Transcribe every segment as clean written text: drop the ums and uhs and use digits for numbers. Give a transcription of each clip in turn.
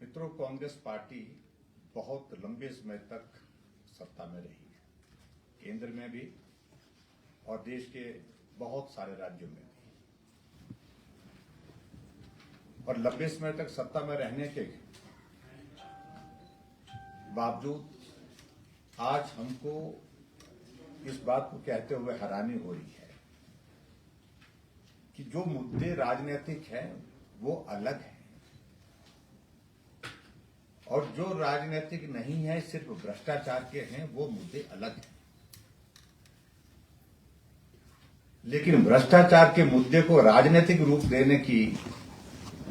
मित्रों, कांग्रेस पार्टी बहुत लंबे समय तक सत्ता में रही है, केंद्र में भी और देश के बहुत सारे राज्यों में भी। और लंबे समय तक सत्ता में रहने के बावजूद आज हमको इस बात को कहते हुए हैरानी हो रही है कि जो मुद्दे राजनीतिक हैं वो अलग हैं और जो राजनीतिक नहीं है, सिर्फ भ्रष्टाचार के हैं, वो मुद्दे अलग हैं। लेकिन भ्रष्टाचार के मुद्दे को राजनीतिक रूप देने की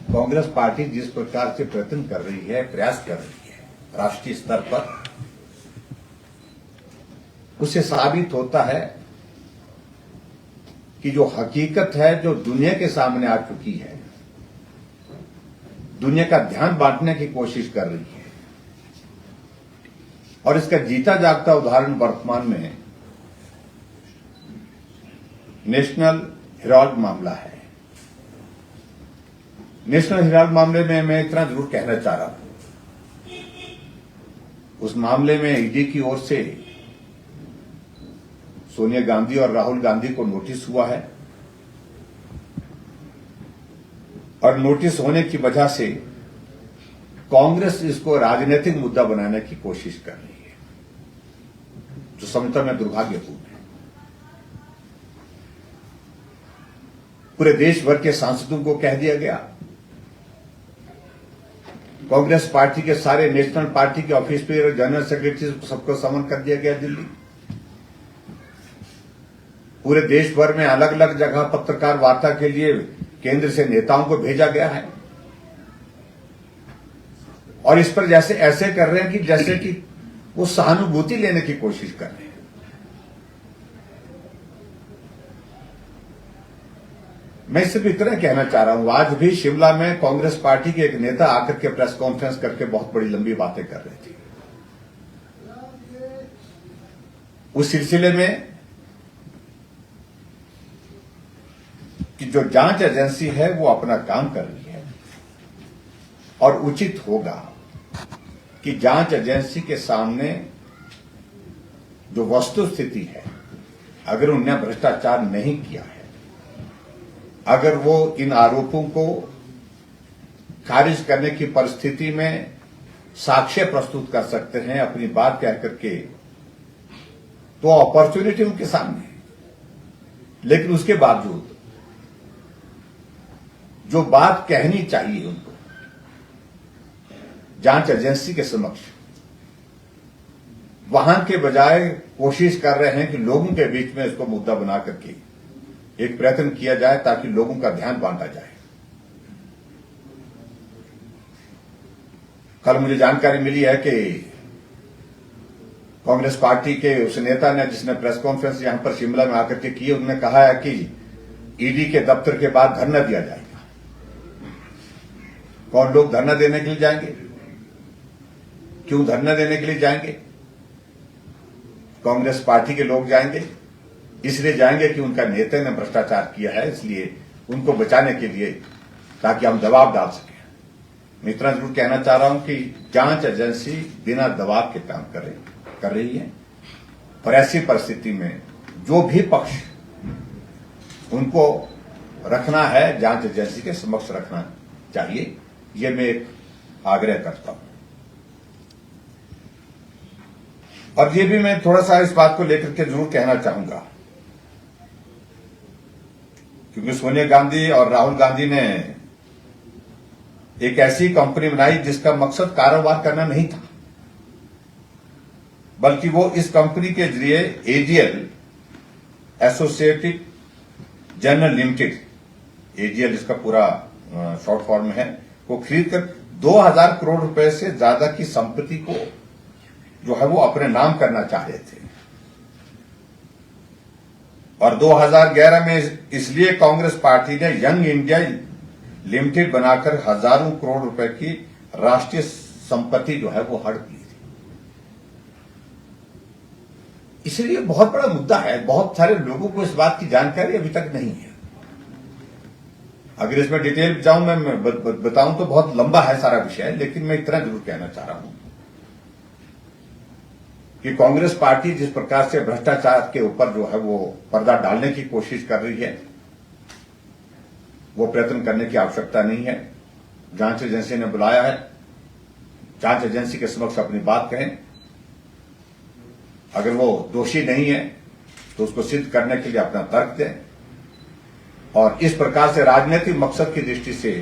कांग्रेस पार्टी जिस प्रकार से प्रयत्न कर रही है, प्रयास कर रही है राष्ट्रीय स्तर पर, उससे साबित होता है कि जो हकीकत है, जो दुनिया के सामने आ चुकी है, दुनिया का ध्यान बांटने की कोशिश कर रही है। और इसका जीता जागता उदाहरण वर्तमान में नेशनल हेराल्ड मामला है। नेशनल हेराल्ड मामले में मैं इतना जरूर कहना चाह रहा हूं, उस मामले में ईडी की ओर से सोनिया गांधी और राहुल गांधी को नोटिस हुआ है और नोटिस होने की वजह से कांग्रेस इसको राजनीतिक मुद्दा बनाने की कोशिश कर रही है, जो समझता मैं दुर्भाग्यपूर्ण है। पूरे देश भर के सांसदों को कह दिया गया, कांग्रेस पार्टी के सारे नेशनल पार्टी के ऑफिस पे जनरल सेक्रेटरी सबको समन कर दिया गया दिल्ली। पूरे देश भर में अलग अलग जगह पत्रकार वार्ता के लिए केंद्र से नेताओं को भेजा गया है और इस पर जैसे ऐसे कर रहे हैं कि जैसे कि वो सहानुभूति लेने की कोशिश कर रहे हैं। मैं सिर्फ इतना कहना चाह रहा हूं, आज भी शिमला में कांग्रेस पार्टी के एक नेता आकर के प्रेस कॉन्फ्रेंस करके बहुत बड़ी लंबी बातें कर रहे थे। उस सिलसिले में कि जो जांच एजेंसी है वो अपना काम कर रही है और उचित होगा कि जांच एजेंसी के सामने जो वस्तु स्थिति है, अगर उन्होंने भ्रष्टाचार नहीं किया है, अगर वो इन आरोपों को खारिज करने की परिस्थिति में साक्ष्य प्रस्तुत कर सकते हैं अपनी बात कह करके, तो अपॉर्चुनिटी उनके सामने है। लेकिन उसके बावजूद जो बात कहनी चाहिए उनको जांच एजेंसी के समक्ष, वहां के बजाय कोशिश कर रहे हैं कि लोगों के बीच में इसको मुद्दा बना करके एक प्रयत्न किया जाए ताकि लोगों का ध्यान बांटा जाए। कल मुझे जानकारी मिली है कि कांग्रेस पार्टी के उस नेता ने, जिसने प्रेस कॉन्फ्रेंस यहां पर शिमला में आकर के की, उन्होंने कहा है कि ईडी के दफ्तर के बाद धरना दिया जाएगा। कौन लोग धरना देने के लिए जाएंगे? क्यों धरना देने के लिए जाएंगे? कांग्रेस पार्टी के लोग जाएंगे, इसलिए जाएंगे कि उनका नेता ने भ्रष्टाचार किया है, इसलिए उनको बचाने के लिए, ताकि हम दबाव डाल सकें। मैं इतना जरूर कहना चाह रहा हूं कि जांच एजेंसी बिना दबाव के काम कर रही है और ऐसी परिस्थिति में जो भी पक्ष उनको रखना है, जांच एजेंसी के समक्ष रखना चाहिए, ये मैं एक आग्रह करता हूं। और ये भी मैं थोड़ा सा इस बात को लेकर के जरूर कहना चाहूंगा, क्योंकि सोनिया गांधी और राहुल गांधी ने एक ऐसी कंपनी बनाई जिसका मकसद कारोबार करना नहीं था, बल्कि वो इस कंपनी के जरिए AGL, associated general limited, AGL इसका पूरा शॉर्ट फॉर्म है, को खरीदकर 2000 करोड़ रुपए से ज्यादा की संपत्ति को जो है वो अपने नाम करना चाह रहे थे। और 2011 में इसलिए कांग्रेस पार्टी ने यंग इंडिया लिमिटेड बनाकर हजारों करोड़ रुपए की राष्ट्रीय संपत्ति जो है वो हड़प ली थी। इसलिए बहुत बड़ा मुद्दा है, बहुत सारे लोगों को इस बात की जानकारी अभी तक नहीं है। अगर इसमें डिटेल जाऊं मैं बताऊं तो बहुत लंबा है सारा विषय, लेकिन मैं इतना जरूर कहना चाह रहा हूं कि कांग्रेस पार्टी जिस प्रकार से भ्रष्टाचार के ऊपर जो है वो पर्दा डालने की कोशिश कर रही है, वो प्रयत्न करने की आवश्यकता नहीं है। जांच एजेंसी ने बुलाया है, जांच एजेंसी के समक्ष अपनी बात कहें। अगर वो दोषी नहीं है तो उसको सिद्ध करने के लिए अपना तर्क दें, और इस प्रकार से राजनीतिक मकसद की दृष्टि से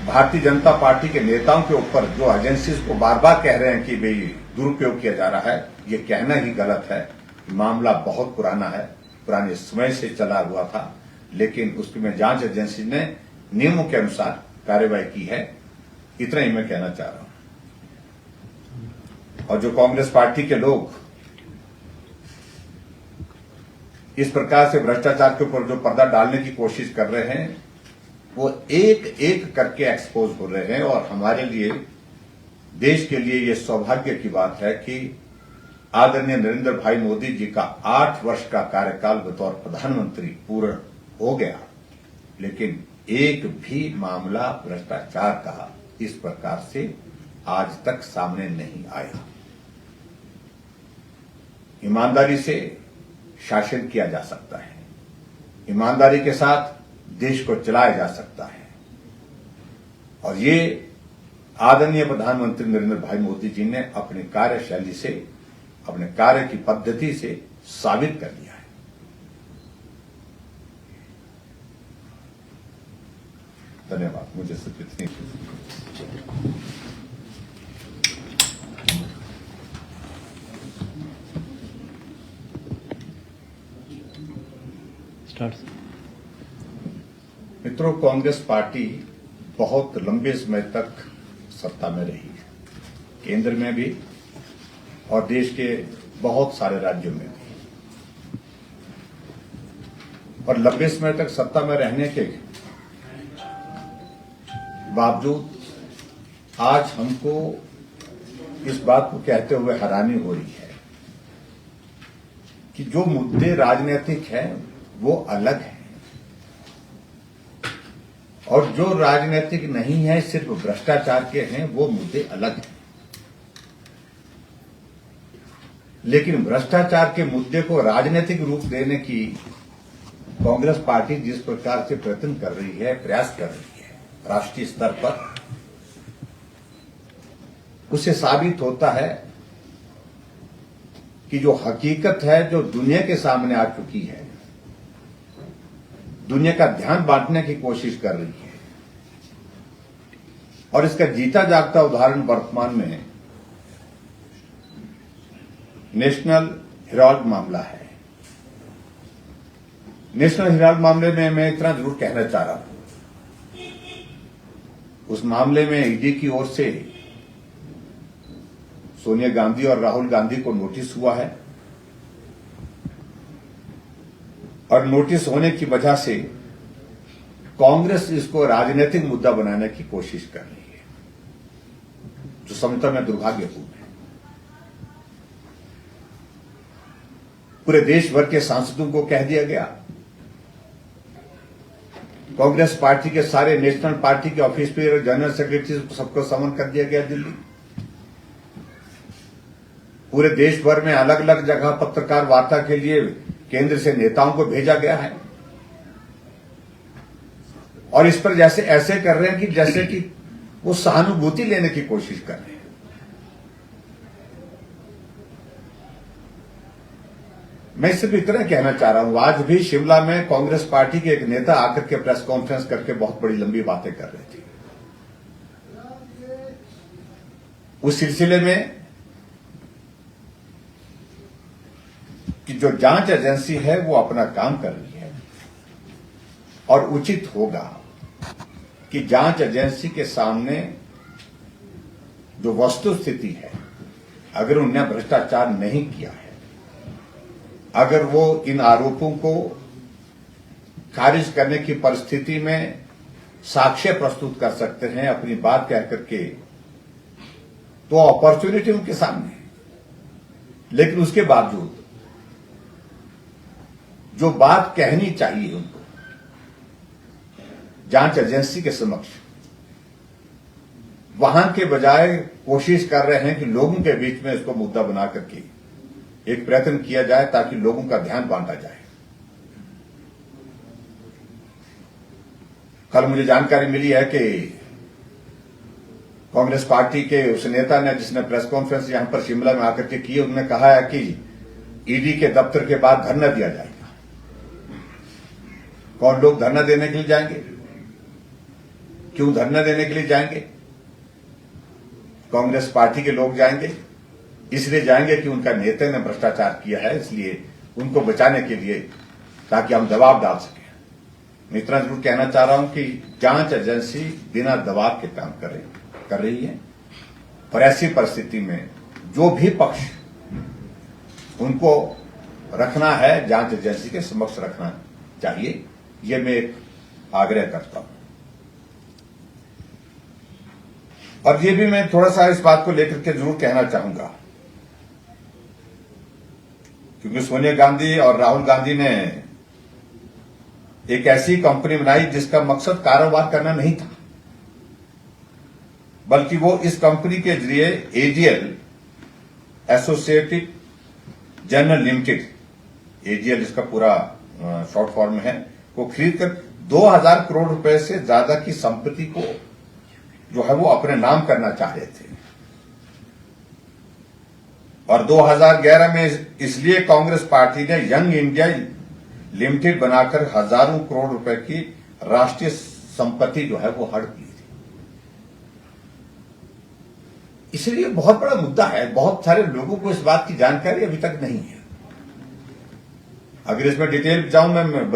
भारतीय जनता पार्टी के नेताओं के ऊपर जो एजेंसीज को बार बार कह रहे हैं कि भाई दुरुपयोग किया जा रहा है, ये कहना ही गलत है। मामला बहुत पुराना है, पुराने समय से चला हुआ था, लेकिन उसमें जांच एजेंसी ने नियमों के अनुसार कार्रवाई की है। इतना ही मैं कहना चाह रहा हूं। और जो कांग्रेस पार्टी के लोग इस प्रकार से भ्रष्टाचार के ऊपर जो पर्दा डालने की कोशिश कर रहे हैं, वो एक एक करके एक्सपोज हो रहे हैं। और हमारे लिए, देश के लिए ये सौभाग्य की बात है कि आदरणीय नरेंद्र भाई मोदी जी का 8 वर्ष का कार्यकाल बतौर प्रधानमंत्री पूर्ण हो गया, लेकिन एक भी मामला भ्रष्टाचार का इस प्रकार से आज तक सामने नहीं आया। ईमानदारी से शासन किया जा सकता है, ईमानदारी के साथ देश को चलाया जा सकता है, और ये आदरणीय प्रधानमंत्री नरेंद्र भाई मोदी जी ने अपनी कार्यशैली से, अपने कार्य की पद्धति से साबित कर दिया है। धन्यवाद। मुझे सिर्फ इतनी मित्रों, कांग्रेस पार्टी बहुत लंबे समय तक सत्ता में रही है, केंद्र में भी और देश के बहुत सारे राज्यों में भी। और लंबे समय तक सत्ता में रहने के बावजूद आज हमको इस बात को कहते हुए हैरानी हो रही है कि जो मुद्दे राजनीतिक हैं वो अलग हैं, और जो राजनीतिक नहीं है, सिर्फ भ्रष्टाचार के हैं, वो मुद्दे अलग हैं। लेकिन भ्रष्टाचार के मुद्दे को राजनीतिक रूप देने की कांग्रेस पार्टी जिस प्रकार से प्रयत्न कर रही है, प्रयास कर रही है राष्ट्रीय स्तर पर, उससे साबित होता है कि जो हकीकत है, जो दुनिया के सामने आ चुकी है, दुनिया का ध्यान बांटने की कोशिश कर रही है। और इसका जीता जागता उदाहरण वर्तमान में नेशनल हेराल्ड मामला है। नेशनल हेराल्ड मामले में मैं इतना जरूर कहना चाह रहा हूं, उस मामले में ईडी की ओर से सोनिया गांधी और राहुल गांधी को नोटिस हुआ है, और नोटिस होने की वजह से कांग्रेस इसको राजनीतिक मुद्दा बनाने की कोशिश कर रही है, जो समझता मैं दुर्भाग्यपूर्ण है। पूरे देश भर के सांसदों को कह दिया गया, कांग्रेस पार्टी के सारे नेशनल पार्टी के ऑफिस पे जनरल सेक्रेटरी सबको समन कर दिया गया दिल्ली। पूरे देश भर में अलग अलग जगह पत्रकार वार्ता के लिए केंद्र से नेताओं को भेजा गया है, और इस पर जैसे ऐसे कर रहे हैं कि जैसे कि वो सहानुभूति लेने की कोशिश कर रहे हैं। मैं सिर्फ इतना कहना चाह रहा हूं, आज भी शिमला में कांग्रेस पार्टी के एक नेता आकर के प्रेस कॉन्फ्रेंस करके बहुत बड़ी लंबी बातें कर रहे थे। उस सिलसिले में कि जो जांच एजेंसी है वो अपना काम कर रही है, और उचित होगा कि जांच एजेंसी के सामने जो वस्तु स्थिति है, अगर उन्होंने भ्रष्टाचार नहीं किया है, अगर वो इन आरोपों को खारिज करने की परिस्थिति में साक्ष्य प्रस्तुत कर सकते हैं अपनी बात कह करके, तो अपॉर्चुनिटी उनके सामने है। लेकिन उसके बावजूद जो बात कहनी चाहिए उनको, जांच एजेंसी के समक्ष वहां के बजाय कोशिश कर रहे हैं कि लोगों के बीच में इसको मुद्दा बना करके एक प्रयत्न किया जाए ताकि लोगों का ध्यान बांटा जाए। कल मुझे जानकारी मिली है कि कांग्रेस पार्टी के उस नेता ने, जिसने प्रेस कॉन्फ्रेंस यहां पर शिमला में आकर के की, उन्होंने कहा है कि ईडी के दफ्तर के बाद धरना दिया जाएगा। कौन लोग धरना देने के लिए जाएंगे? क्यों धरना देने के लिए जाएंगे? कांग्रेस पार्टी के लोग जाएंगे, इसलिए जाएंगे कि उनका नेता ने भ्रष्टाचार किया है, इसलिए उनको बचाने के लिए, ताकि हम दबाव डाल सकें। मैं इतना जरूर कहना चाह रहा हूं कि जांच एजेंसी बिना दबाव के काम कर रही है, और ऐसी परिस्थिति में जो भी पक्ष उनको रखना है जांच एजेंसी के समक्ष रखना चाहिए, ये मैं एक आग्रह करता हूं। और ये भी मैं थोड़ा सा इस बात को लेकर के जरूर कहना चाहूंगा, क्योंकि सोनिया गांधी और राहुल गांधी ने एक ऐसी कंपनी बनाई जिसका मकसद कारोबार करना नहीं था, बल्कि वो इस कंपनी के जरिए AGL, associated general limited, AGL इसका पूरा शॉर्ट फॉर्म है, को खरीदकर 2000 करोड़ रुपए से ज्यादा की संपत्ति को जो है वो अपने नाम करना चाह रहे थे। और 2011 में इसलिए कांग्रेस पार्टी ने यंग इंडिया लिमिटेड बनाकर हजारों करोड़ रुपए की राष्ट्रीय संपत्ति जो है वो हड़प ली थी। इसलिए बहुत बड़ा मुद्दा है, बहुत सारे लोगों को इस बात की जानकारी अभी तक नहीं है। अगर इसमें डिटेल जाऊं मैं